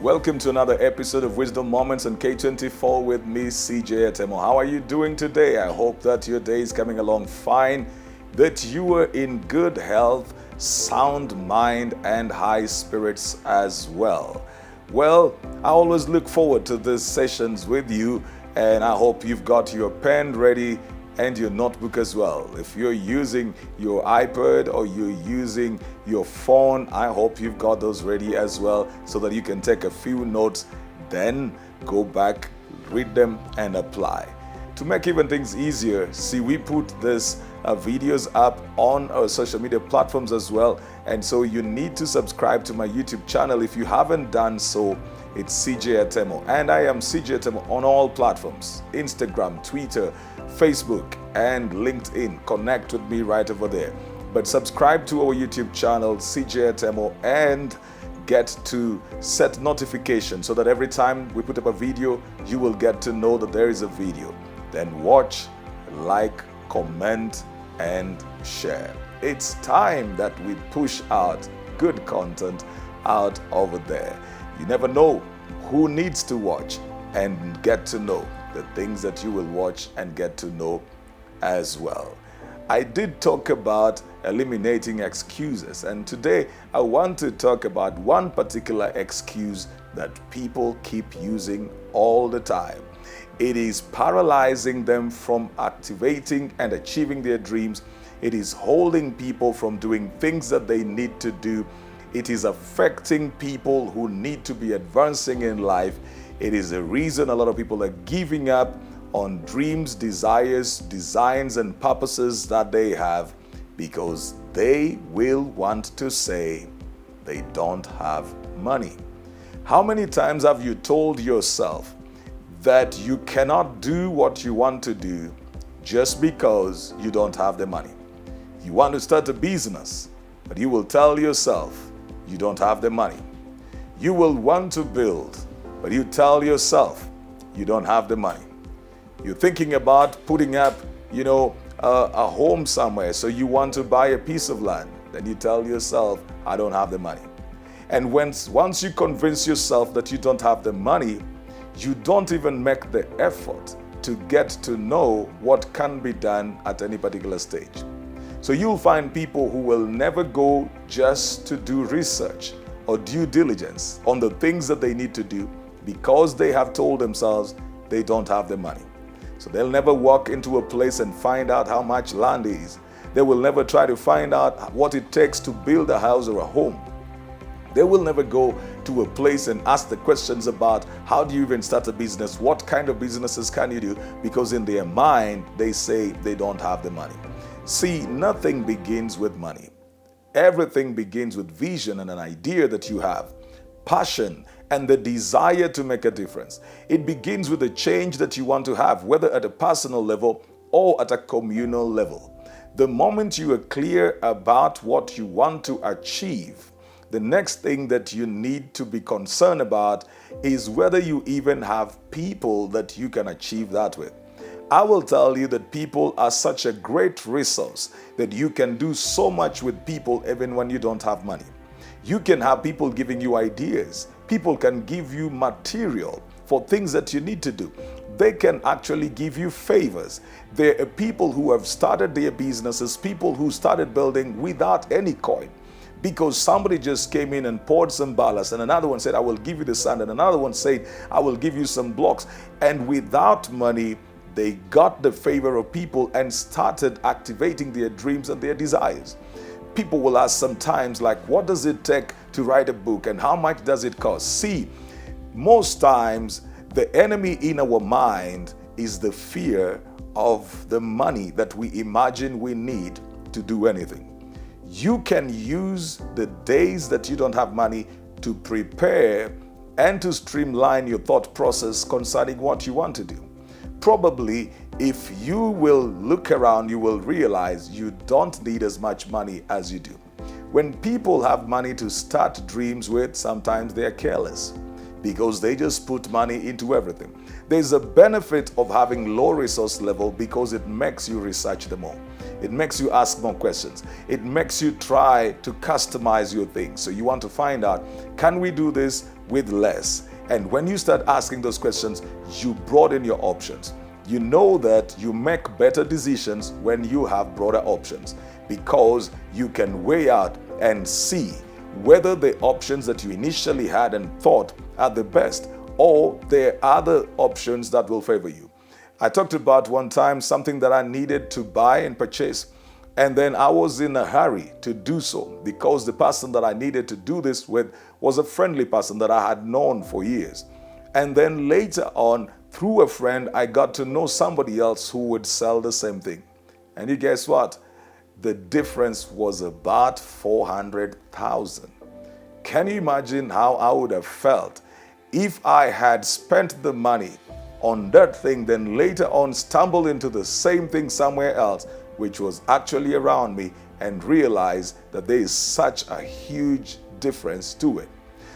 Welcome to another episode of Wisdom Moments on K24 with me, C.J Atemo. How are you doing today? I hope that your day is coming along fine, that you are in good health, sound mind, and high spirits as well. Well, I always look forward to these sessions with you, and I hope you've got your pen ready and your notebook as well. If you're using your iPad or you're using your phone, I hope you've got those ready as well so that you can take a few notes, then go back, read them, and apply. To make even things easier, see, we put this videos up on our social media platforms as well, and so you need to subscribe to my YouTube channel. If you haven't done so, it's C.J Atemo, and I am C.J Atemo on all platforms: Instagram, Twitter, Facebook, and LinkedIn. Connect with me right over there. But subscribe to our YouTube channel, C.J Atemo, and get to set notifications so that every time we put up a video, you will get to know that there is a video. Then watch, like, comment, and share. It's time that we push out good content out over there. You never know who needs to watch and get to know the things that you will watch and get to know as well. I did talk about eliminating excuses, and today I want to talk about one particular excuse that people keep using all the time. It is paralyzing them from activating and achieving their dreams. It is holding people from doing things that they need to do. It is affecting people who need to be advancing in life. It is a reason a lot of people are giving up on dreams, desires, designs, and purposes that they have because they will want to say they don't have money. How many times have you told yourself that you cannot do what you want to do just because you don't have the money? You want to start a business, but you will tell yourself you don't have the money. You will want to build, but you tell yourself you don't have the money. You're thinking about putting up, a home somewhere, so you want to buy a piece of land. Then you tell yourself, I don't have the money. And once you convince yourself that you don't have the money, you don't even make the effort to get to know what can be done at any particular stage. So you'll find people who will never go just to do research or due diligence on the things that they need to do because they have told themselves they don't have the money. So they'll never walk into a place and find out how much land is. They will never try to find out what it takes to build a house or a home. They will never go to a place and ask the questions about how do you even start a business? What kind of businesses can you do? Because in their mind, they say they don't have the money. See, nothing begins with money. Everything begins with vision and an idea that you have, passion, and the desire to make a difference. It begins with the change that you want to have, whether at a personal level or at a communal level. The moment you are clear about what you want to achieve, the next thing that you need to be concerned about is whether you even have people that you can achieve that with. I will tell you that people are such a great resource that you can do so much with people even when you don't have money. You can have people giving you ideas. People can give you material for things that you need to do. They can actually give you favors. There are people who have started their businesses, people who started building without any coin, because somebody just came in and poured some ballast, and another one said, I will give you the sand, and another one said, I will give you some blocks. And without money, they got the favor of people and started activating their dreams and their desires. People will ask sometimes, like, what does it take to write a book and how much does it cost? See, most times the enemy in our mind is the fear of the money that we imagine we need to do anything. You can use the days that you don't have money to prepare and to streamline your thought process concerning what you want to do. Probably, if you will look around, you will realize you don't need as much money as you do. When people have money to start dreams with, sometimes they are careless because they just put money into everything. There's a benefit of having low resource level because it makes you research them more. It makes you ask more questions. It makes you try to customize your things. So you want to find out, can we do this with less. And when you start asking those questions, you broaden your options. You know that you make better decisions when you have broader options, because you can weigh out and see whether the options that you initially had and thought are the best, or there are other options that will favor you. I talked about one time something that I needed to buy and purchase, and then I was in a hurry to do so because the person that I needed to do this with was a friendly person that I had known for years. And then later on, through a friend, I got to know somebody else who would sell the same thing. And you guess what? The difference was about 400,000. Can you imagine how I would have felt if I had spent the money on that thing, then later on stumbled into the same thing somewhere else, which was actually around me, and realized that there is such a huge difference to it.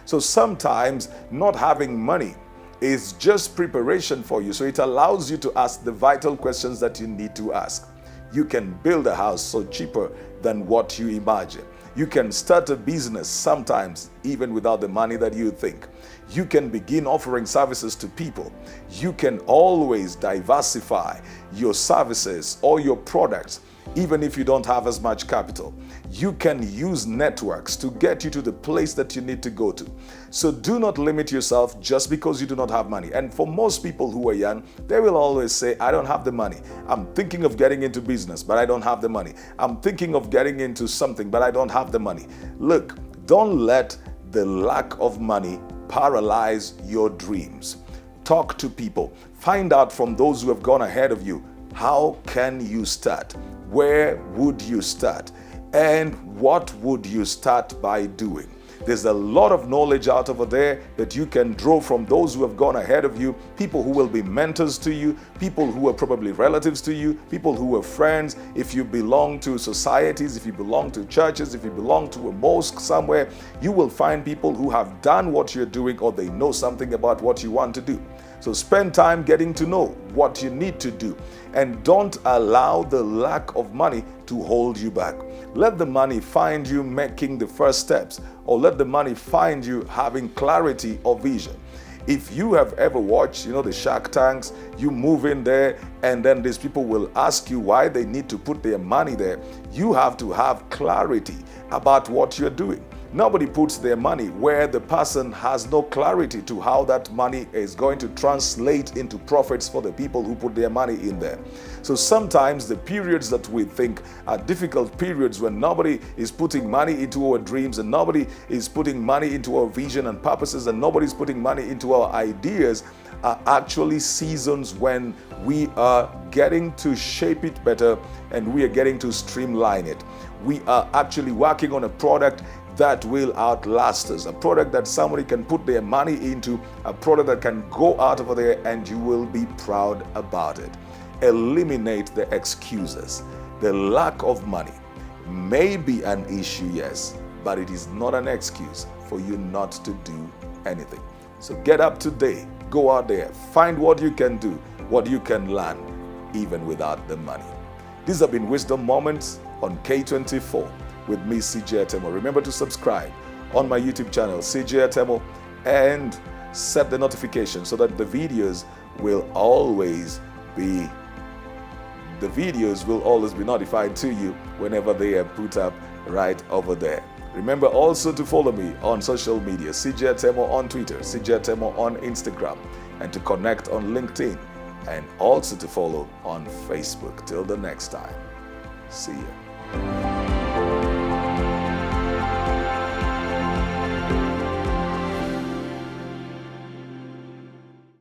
So sometimes not having money is just preparation for you. So it allows you to ask the vital questions that you need to ask. You can build a house so cheaper than what you imagine. You can start a business sometimes even without the money that you think. You can begin offering services to people. You can always diversify your services or your products even if you don't have as much capital. You can use networks to get you to the place that you need to go to. So do not limit yourself just because you do not have money. And for most people who are young, they will always say, I don't have the money. I'm thinking of getting into business, but I don't have the money. I'm thinking of getting into something, but I don't have the money. Look, don't let the lack of money paralyze your dreams. Talk to people. Find out from those who have gone ahead of you, how can you start? Where would you start? And what would you start by doing? There's a lot of knowledge out over there that you can draw from those who have gone ahead of you, people who will be mentors to you, people who are probably relatives to you, people who are friends. If you belong to societies, if you belong to churches, if you belong to a mosque somewhere, you will find people who have done what you're doing, or they know something about what you want to do. So spend time getting to know what you need to do, and don't allow the lack of money to hold you back. Let the money find you making the first steps, or let the money find you having clarity or vision. If you have ever watched, the Shark Tanks, you move in there and then these people will ask you why they need to put their money there. You have to have clarity about what you're doing. Nobody puts their money where the person has no clarity to how that money is going to translate into profits for the people who put their money in there. So sometimes the periods that we think are difficult periods, when nobody is putting money into our dreams and nobody is putting money into our vision and purposes and nobody's putting money into our ideas, are actually seasons when we are getting to shape it better and we are getting to streamline it. We are actually working on a product that will outlast us, a product that somebody can put their money into, a product that can go out over there and you will be proud about it. Eliminate the excuses. The lack of money may be an issue, yes, but it is not an excuse for you not to do anything. So get up today, go out there, find what you can do, what you can learn, even without the money. These have been Wisdom Moments on K24 with me, C.J Atemo. Remember to subscribe on my YouTube channel, C.J Atemo, and set the notification so that the videos will always be notified to you whenever they are put up right over there. Remember also to follow me on social media, C.J Atemo on Twitter, C.J Atemo on Instagram, and to connect on LinkedIn, and also to follow on Facebook. Till the next time, see you.